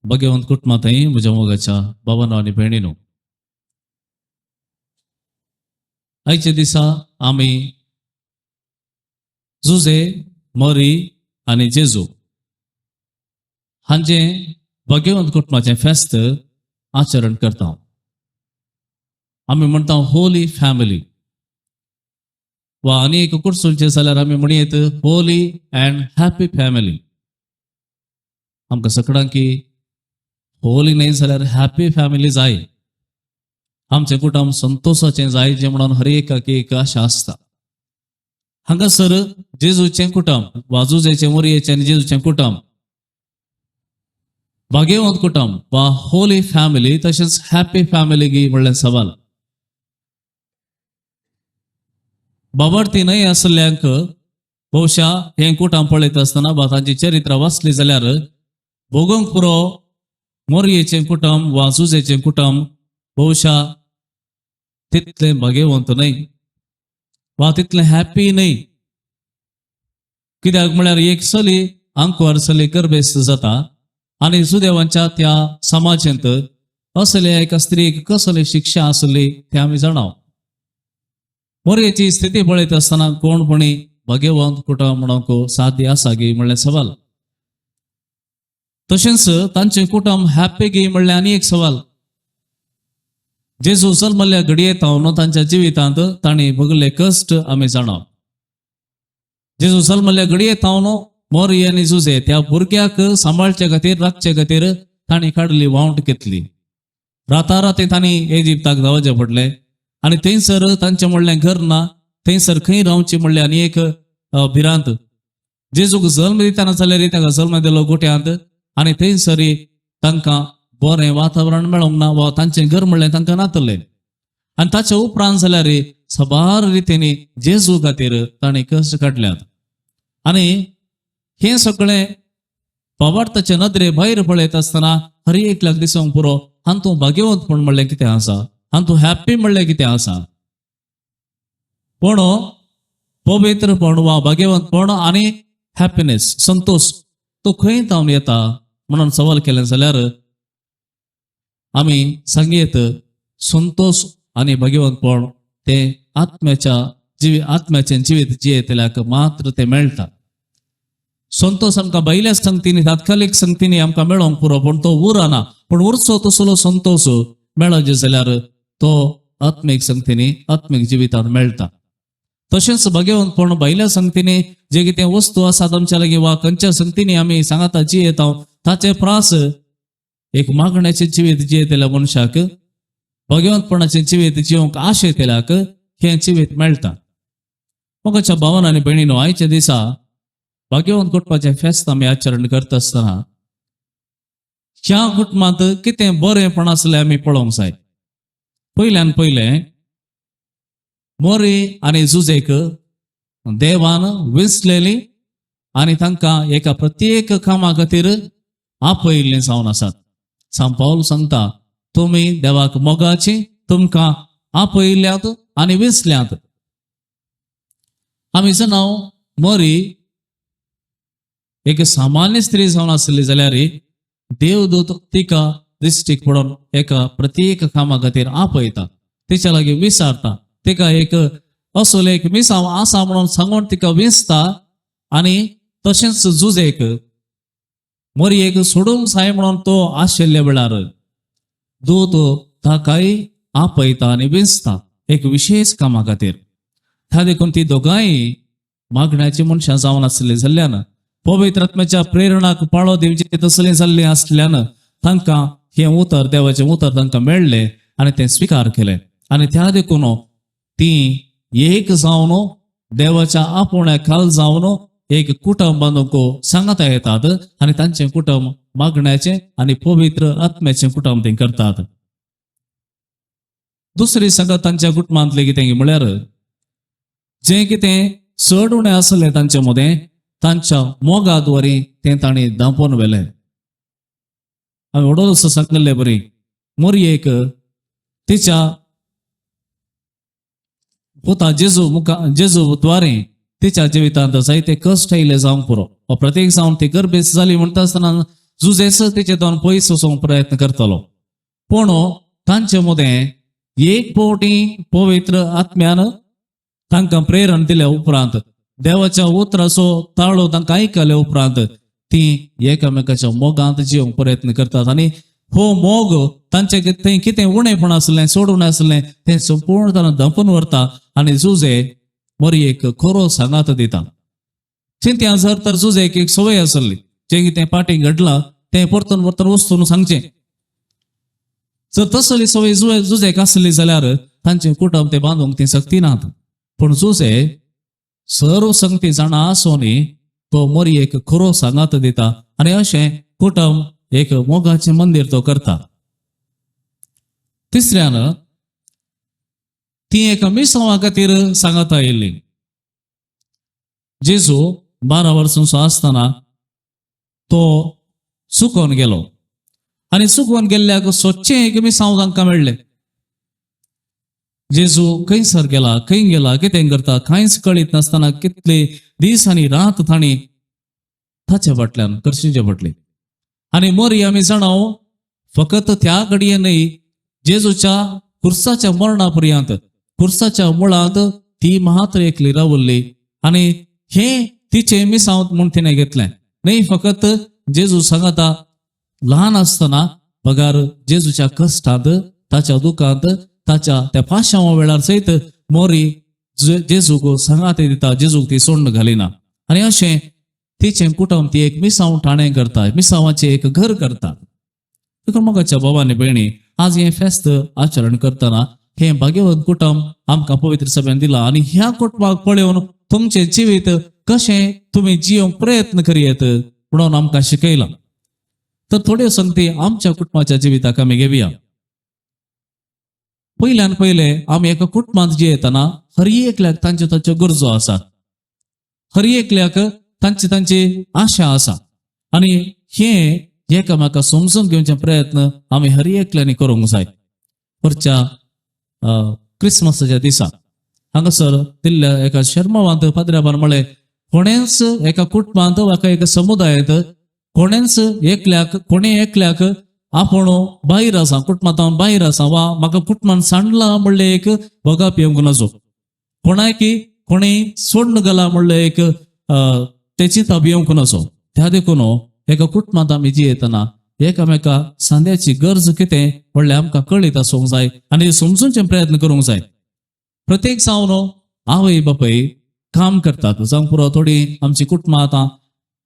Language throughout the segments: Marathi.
भाग्यवंत कुटुंबातही म्हज्या मोगाच्या भावांनो आनी भयणीनो, आयच्या दिसा आमी जुजे, मरी आनी जेजू हांचे भाग्यवंत कुटुंबाचें फेस्त आचरण करता. आमी म्हणटा होली फॅमिली, वा आनी एक कुडचुलचें जाल्यार आमी म्हणयत होली अँड हॅपी फॅमिली. आमकां सगळ्यांक की होली न्ही जाल्यार हॅपी फॅमिली जाय. आमचें कुटुंब संतोषाचें जाय जें म्हणून हर एकाक एक आशा आसता. हांगासर जेजूचें कुटुंब वा जुजेचें, मरयेचें आनी जेजूचें कुटुंब भाग्यवंत कुटुंब वा होली फॅमिली तशेंच हॅपी फॅमिली गी म्हणलें सवाल. बाबार्थी न्हय आसल्ल्यांक भोवशा हें कुटुंब पळयत आसतना वा तांची चरित्रां वाचलीं जाल्यार भोगूंक पुरो मरयेचें कुटुंब वा जुजेचें कुटुंब भोवशा तितलें भाग्यवंत न्हय वा तितलें हॅपी न्हय. कित्याक म्हळ्यार एक चली आंकवार चली गर्भेस्त जाता आनी सुदैवांच्या त्या समाजांत असले एका स्त्रीक कसली शिक्षा आसली तें आमी जाणाव. मरयेची स्थिती पळयत आसतना कोणपणी भाग्यवंत कुटुंब म्हणूंक साध्य आसा गी म्हणलें सवाल. तशेंच तांचें कुटुंब हॅपी गी म्हणलें आनी एक सवाल. जेजू जल्मल्ल्या घडयेंत तांच्या जिवितांत तांणी भोगले कश्ट आमी जाणाव. जेजू जल्मल्ल्या घडयेंत मरी आनी जुजे त्या भुरग्याक सांबाळचे खातीर, राखचे खातीर तांणी काडली वावंट घेतली. राताराती तांणी इजिप्ताक धांवचें पडलें आनी थंयसर तांचें म्हणलें घर ना, थंयसर खंय रावचें म्हणलें आनी एक भिरांत. जेजूक जल्म दितना जाल्यार ताका जल्म दिलो गोठ्यांत आनी थंयसर तांकां बरें वातावरण मेळोंक ना वा तांचें घर म्हणलें तांकां नातलें. आनी ताच्या उपरांत जाल्यार सबार रितीनी जेजू खातीर तांणी कश्ट काडल्यात. आनी हें सगळें बाबार्थाचे नदरे भायर पळयत आसतना हर एकल्याक दिसूंक पुरो हातूं भाग्यवंतपण म्हणलें कितें आसा, हातूं हॅप्पी म्हणलें कितें आसा. पूण पवित्रपण वा भाग्यवंतपण आनी हॅपीनेस, संतोष तो खंय तावन येता म्हणून सवाल केलें जाल्यार आमी सांगयत संतोष आनी भाग्यवंतपण तें आत्म्याचें जिवीत जियेतल्याक मात्र तें मेळटा. संतोष आमकां भायल्या संगतींनी, तात्कालीक संगतींनी आमकां मेळोंक पुरो, पूण तो उरना. पूण उरचो तसलो संतोष मेळचे जाल्यार तो आत्मीक संगतींनी, आत्मीक जिवितांत मेळटा. तशेंच भाग्यवंतपण भायल्या संगतींनी जे कितें वस्तू आसात आमच्या लागीं वा खंयच्या संगतींनी आमी सांगाता जियेता ताचे प्रास एक मागण्याचें जिवीत जियेतल्या मनशाक, भाग्यवंतपणाचें जिवीत जिवंक आश येतल्याक हें जिवीत मेळटा. मोगाच्या भावांनो आनी भयणीनो, आयच्या दिसा भाग्यवंत कुटुंबाचें फेस्त आमी आचरण करता आसतना ह्या कुटुंबांत कितें बरेंपण आसलें आमी पळोवंक जाय. पयल्यान पयलें मरी आनी जुजेक देवान विंचलेली आनी तांकां एका प्रत्येक कामा खातीर आपयिल्लीं जावन आसात. सांत पावल सांगता, तुमी देवाक मोगाची, तुमकां आपयिल्ल्यात आनी विंचल्यात. आमी जाणाव मरी एक सामान्य स्त्री जावन आसली जाल्यार देवदूत तिका दिश्टीक पडोन एका प्रत्येक कामा खातीर आपयता, तिच्या लागीं विचारता, तिका एक असो एक मिसांव आसा म्हणून सांगून तिका विंचता. आनी तशेंच जुजेक मरयेक सोडूंक जाय म्हणून तो आशिल्ल्या वेळार दूत ताकाय आपयता आनी विंचता एक विशेष कामा खातीर. त्या देखून ती दोगांय मागण्याची मनशां जावन आसली जाल्ल्यान, पवित्र आत्म्याच्या प्रेरणाक पाळो दिवची तसलें जाल्लें आसल्यान तांकां हें उतर, देवाचें उतर तांकां मेळ्ळें आनी तें स्विकार केलें. आनी त्या देखून ती एक जावन देवाच्या आपोवण्या खाल जावन एक कुटुंब बांदूंक सांगता येतात आनी तांचें कुटुंब मागण्याचें आनी पवित्र आत्म्याचें कुटुंब ते करतात. दुसरी सांगत तांच्या कुटुंबांतलें कितें म्हळ्यार जें कितें चड उणें आसलें तांचे मदें तांच्या मोगाद्वारे तें तांणी दांपोवन व्हेलें. हांवें वडोलसो सांगलेलें बरी, मरयेक तिच्या पुता जेजू द्वारे तिच्या जिवितांत जायते कश्ट येयले जावंक पुरो. प्रत्येक जावन ती गर्भेस्त जाली म्हणटा आसतना जुजेस तेचेतून पयस वचोंक प्रयत्न करतलो पूण तांचे मदें एक फावटी पवित्र आत्म्यान तांकां प्रेरण दिल्या उपरांत देवाच्या उतराचो ताळो तांकां आयकल्या उपरांत ती एकामेकाच्या मोगांत जिवंक प्रयत्न करतात आनी हो मोग तांचे थंय कितें उणेपण आसलें सोडून आसलें तें संपूर्णपणान धांपून व्हरता आनी जुजे मोरयेक खरो सांगात दिता चिंत्या जर तर जुजेक एक संवय आसली जें कितें फाटीं घडलां तें परतून परतून वचून सांगचें जर तसली संवय जुजेक आसली जाल्यार तांचें कुटुंब ते बांदूंक ती सक्ती नात पूण जुजे सर्व संगती जाणा आसोनी तो मोरयेक खरो सांगात दिता आनी अशें कुटुंब एक मोगाचें मंदिर तो करता तिसऱ्यान ती एका मिसावा खातीर सांगात आयिल्ली जेजू 12 वर्सांचो आसतना तो सुकोवन गेलो आनी सुकोवन गेल्ल्याक सोदचें एक मिसांव तांकां मेळ्ळें जेजू खंयसर गेला खंय गेला कितें करता कांयच कळीत नासतना कितले दीस आनी रात तांणी ताचे फाटल्यान करचेचे पडले आनी मोरी आमी जाणाव फकत त्या घडये न्हय जेजूच्या खुर्साच्या मरणा पर्यंत खुर्साच्या मुळांत ती मात्र एकली रावल्ली आनी हे तिचे मिसांव म्हूण तिणें घेतलें न्हय फकत जेजू सांगता ल्हान आसतना पगार जेजूच्या कश्टांत ताच्या दुखांत ताच्या त्या पाशांवा वेळार सयत मोरी जेजूक सांगात दिता जेजूक ती सोडून घालिना आनी अशें तिचें कुटुंब ती एक मिसांव ठाणें करता मिसांवाचें एक घर करता देखून मोगाच्या भावांनी भयणी आज हें फेस्त आचरण करतना हें भाग्यवंत कुटुंब आमकां पवित्र सभेन दिलां आनी ह्या कुटुंबाक पळोवन तुमचें जिवीत कशें तुमी जियोंक प्रयत्न करियेत म्हणून आमकां शिकयलां तर थोड्यो संगती आमच्या कुटुंबाच्या जिविताक आमी घेवया पयल्यान पयले आमी एका कुटुंबांत जियेतना हर एकल्याक तांच्यो तांच्यो गरजो आसात हर एकल्याक तांची आशा आसा आनी हे एकामेकाक समजून घेवचे प्रयत्न आमी हर एकल्यांनी करूंक जाय परच्या क्रिसमसाच्या दिसा हांगासर दिल्ल्या एका शर्मावांत पाद्र्याबान म्हळें कोणेच एका कुटुंबांत वा एका समुदायांत कोणे एकल्याक आपण भायर आसा कुटुंबांत भायर आसा वा म्हाका कुटुंबान सांडला म्हणले एक वगाप येवंक नजो कोणी सोडून गेला म्हणले एक तेची येवंक नजो त्या देखून एका कुटुंबांत आमी जियेतना एकामेका सांद्याची गरज कितें म्हणल्यार आमकां कळीत आसूंक जाय आनी समजूंचे प्रयत्न करूंक जाय प्रत्येक जावन आवय बापूय काम करतात जावं पुरो थोडी आमची कुटुंबां आतां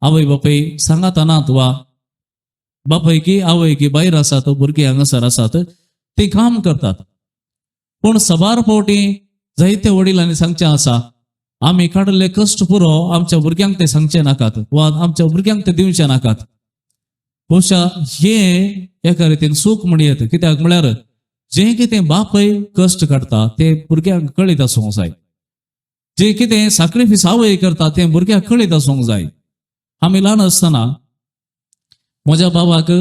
आवय बापूय सांगात नात वा बापूय की आवय की भायर आसात भुरगीं हांगासर आसात ती काम करतात पूण सबार फावटी जायते वडिलांनी सांगचें आसा आमी काडले कश्ट पुरो आमच्या भुरग्यांक ते सांगचे नाकात वा आमच्या भुरग्यांक ते दिवचे नाकात बहुशा हे एका रितीन सूख म्हणयत कित्याक म्हळ्यार जें कितें बापय कश्ट काडटा तें भुरग्यांक कळीत आसूंक जाय जें कितें सॅक्रिफायस आवय करता तें भुरग्यांक कळीत आसूंक जाय आमी ल्हान आसतना म्हज्या बाबाक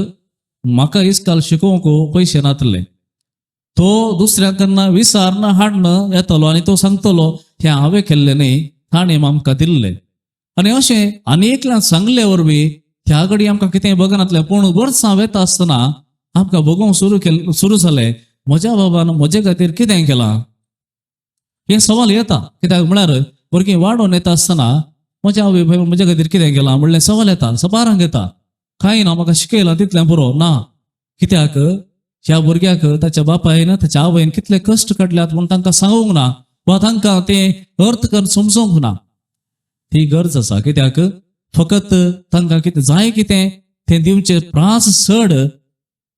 म्हाका इस्काल शिकोवंक पयशे नासले तो दुसऱ्यां कडना विचारन हाडन येतलो आनी तो सांगतलो हें हांवें केल्लें न्ही ताणें आमकां दिल्लें आनी अशें आनीकल्यान सांगले वरवीं ह्या घडी आमकां कितें बगनातलें पूण वर्सां वेता आसतना आमकां बगूंक सुरू जालें म्हज्या बाबान म्हजे खातीर कितें केलां हे सवाल येता कित्याक म्हळ्यार भुरगीं वाडोवन येता आसतना म्हज्या आवय बापायन म्हजे खातीर कितें केलां म्हणलें सवाल येता सबारांक येता कांय ना म्हाका शिकयलां तितलें पुरो ना कित्याक ह्या भुरग्याक ताच्या बापायन ताच्या आवयन कितले कश्ट काडल्यात म्हूण तांकां सांगूंक ना वा तांकां तें अर्थ करून समजोवंक ना ती गरज आसा कित्याक फकत तांकां कितें जाय कितें तें दिवचें प्रास चड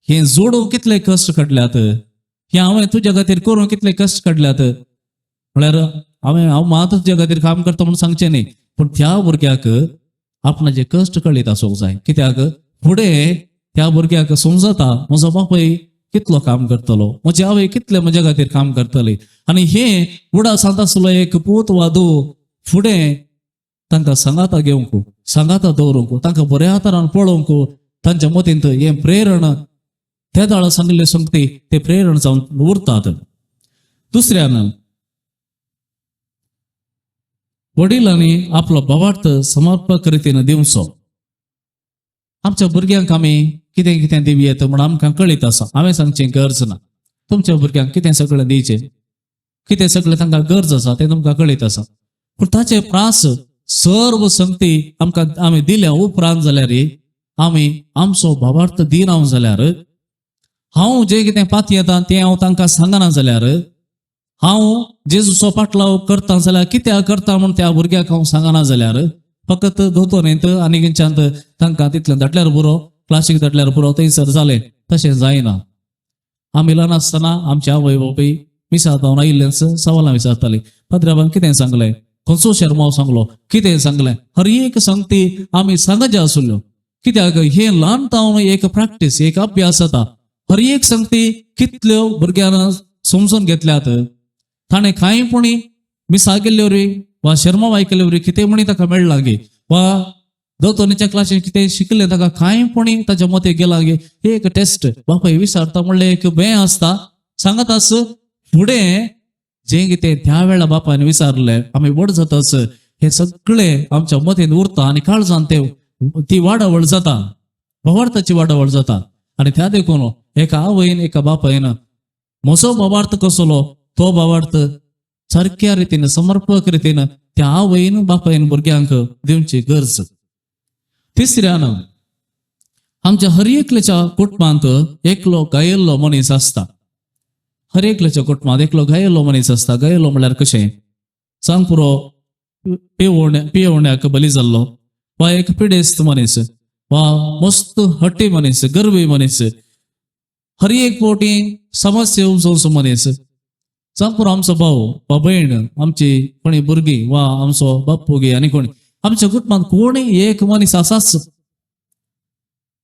हें जोडूंक कितले कश्ट काडल्यात हें हांवें तुज्या खातीर करूं कितले कश्ट काडल्यात म्हळ्यार हांव मात तुज्या खातीर काम करता म्हूण सांगचें न्ही पूण त्या भुरग्याक आपणाचे कश्ट कळीत आसूंक जाय कित्याक फुडें त्या भुरग्याक समजता म्हजो बापूय कितलो काम करतलो म्हजी आवय कितले म्हज्या खातीर काम करतली आनी हें उडा सांगतासलो एक पूत वा धूव फुडें तांकां सांगाता घेवंक सांगाता दवरूंक तांकां बऱ्या तरान पळोवंक तांच्या मतींत हें प्रेरण त्या दाळा सांगले संगती ते प्रेरण जावन उरतात दुसऱ्यान वडिलांनी आपलो भावार्थ समर्पक रितीन दिवचो आमच्या भुरग्यांक आमी कितें कितें दिवयेत म्हण आमकां कळीत आसा. हांवें सांगचें गरज ना. तुमच्या भुरग्यांक कितें सगळें दिवचें, कितें सगळें तांकां गरज आसा तें तुमकां कळीत आसा. पूण ताचे प्रास सर्व संगती आमकां आमी दिल्या उपरांत जाल्यार आमी आमचो भावार्थ दिना जाल्यार, हांव जें कितें पात येता तें हांव तांकां सांगना जाल्यार, हांव जेजूचो पाटलाव करता जाल्यार कित्याक करता म्हूण त्या भुरग्याक हांव सांगना जाल्यार, फकत दोतोरेंत आनी खंयच्यान तांकां तितलें धाडल्यार पुरो, क्लासीक धाडल्यार पुरो, थंयसर जालें. तशें जायना. आमी ल्हान आसतना आमचे आवय बापूय मिसातावन आयिल्लेंच सवालां विचारतालीं. पाद्र्याबान कितें सांगलें, खंयचो शर्माव सांगलो, कितें सांगलें, हर एक संगती आमी सांगचे आसल्यो. कित्याक हे ल्हान तावन एक प्रॅक्टीस, एक अभ्यास जाता. हर एक संगती कितल्यो भुरग्यान समजून घेतल्यात. ताणें कांयपणी मिसा गेल्लेवरी वा शर्मा आयकल्लेवरी कितें म्हणी ताका मेळ्ळां गे, वा दोतोरेच्या क्लासीन कितें शिकलें ताका कांयपणी ताच्या मते गेलां गे. एक टेस्ट बापाय विचारता म्हणलें एक बें आसता, सांगत आस फुडें जें कितें त्या वेळा बापायन विचारलें आमी व्हड जातास हें सगळें आमच्या मतीन उरता आनी काळजान ती वाडावळ जाता, भावार्थाची वाडावळ जाता. आनी त्या देखून एका आवयन एका बापायन म्हजो भावार्थ कसलो तो भावार्थ सारक्या रितीन समर्पक रितीन त्या आवयन बापायन भुरग्यांक दिवची गरज. तिसऱ्यान आमच्या हर एकल्याच्या कुटुंबांत एकलो गायल्लो मनीस आसता. हर एकल्याच्या कुटुंबांत एकलो गायल्लो मनीस आसता. गायल्लो म्हळ्यार कशें, सांग पुरो पियेवण्याक बली जाल्लो, वा एक पिडेस्त मनीस, वा मस्त हट्टी मनीस, गर्वी मनीस, हर एक फावटी समस्या उपसोवचो मनीस. सांग पुरो आमचो भाऊ वा भयण, आमची कोणी भुरगीं, वा आमचो बाप्पू गे आनी कोणी आमच्या कुटुंबांत कोणीय एक मनीस आसाच.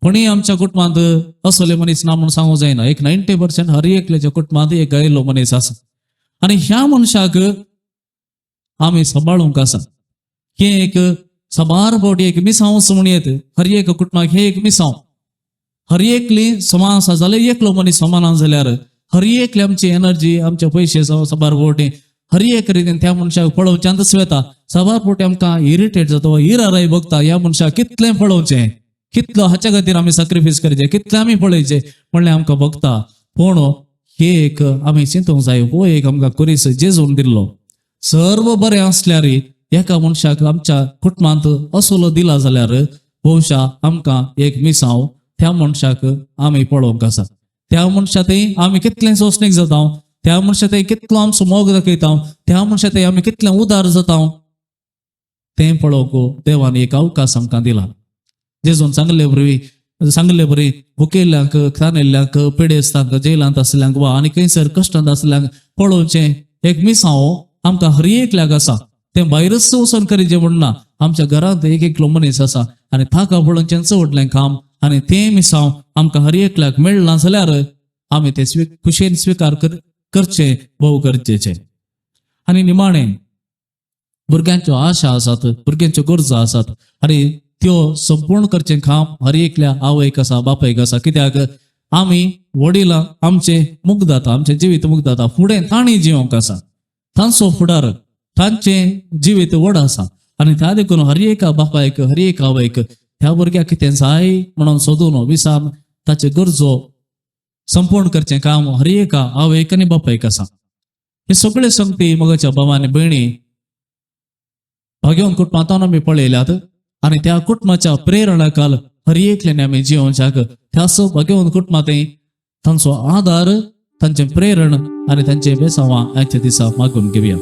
कोणी आमच्या कुटुंबांत असले मनीस ना म्हणून सांगूंक जायना. एक 90% हर एकल्याच्या कुटुंबांत एक गायल्लो मनीस आसा. आनी ह्या मनशाक आमी सांबाळूंक आसा. हे एक सबार फावटी एक मिसांव म्हूण येत हर एक कुटुंबाक. हे एक मिसांव हर एकली समान आसा जाल्यार एकलो मनीस समान जाल्यार हर एकली आमची एनर्जी, आमचे पयशे सबार फावटी हर एक रितीन त्या मनशाक पळोवच्यांतच वता. सबार फावटी आमकां इरिटेट जाता वा इराराय भोगता, ह्या मनशाक कितलें पळोवचें, कितलो हाच्या खातीर आमी सॅक्रिफायस करचें, कितलें आमी पळयचें म्हणलें आमकां भोगता. पूण हे एक आमी चिंतूंक जाय, हो एक आमकां कुरीस जेजून दिल्लो. सर्व बरें आसल्यार एका मनशाक आमच्या कुटुंबांत असलो दिला जाल्यार भोवशा आमकां एक मिसांव त्या मनशाक आमी पळोवंक आसा. त्या मनशा थंय आमी कितलें सोंसणीक जाता, त्या मनशा थंय कितलो आमचो मोग दाखयता, त्या मनशा थंय आमी कितलें उदार जाता तें पळोवंक देवान एक अवकाश आमकां दिला. जेजून सांगले बरी भुकेल्ल्यांक, तानेल्ल्यांक, पिडेस्तांक, जेलांत आसल्यांक वा आनी खंयसर कश्टांत आसल्यांक पळोवचें एक मिसांव आमकां हर एकल्याक आसा. तें भायरच वचून करीचें म्हणना. आमच्या घरांत एक एकलो मनीस आसा आनी ताका पळोवचें चडलें काम, आनी तें मिसांव आमकां हर एकल्याक मेळना जाल्यार आमी तें खुशेन स्विकार करचें, भोव गरजेचें. आनी निमाणें भुरग्यांच्यो आशा आसात, भुरग्यांच्यो गरजो आसात, आनी त्यो संपूर्ण करचें काम हर एकल्या आवयक आसा, बापायक आसा. कित्याक आमी वडिलां आमचें मुख जाता, आमचें जिवीत मुख जाता. फुडें तांणी जिवंक आसा, तांचो फुडार, तांचें जिवीत व्हड आसा. आनी त्या देखून हर एका बापायक, हर एक आवयक ह्या भुरग्याक कितें जाय म्हणून सोदून विचार ताचे गरजो संपूर्ण करचें काम हर एका आवयक आनी बापायक आसा. हे सगळे संगती मगाच्या भावांनी भयणी भाग्यवन कुटुंबांत आमी पळयल्यात. आनी त्या कुटुंबाच्या प्रेरणाकाल हर एकल्यान आमी जिवोवच्याक त्याच भाग्यवन कुटुंबांतय तांचो आदार, तांचें प्रेरण आनी तांचें बेसांवां आयच्या दिसा मागून घेवया.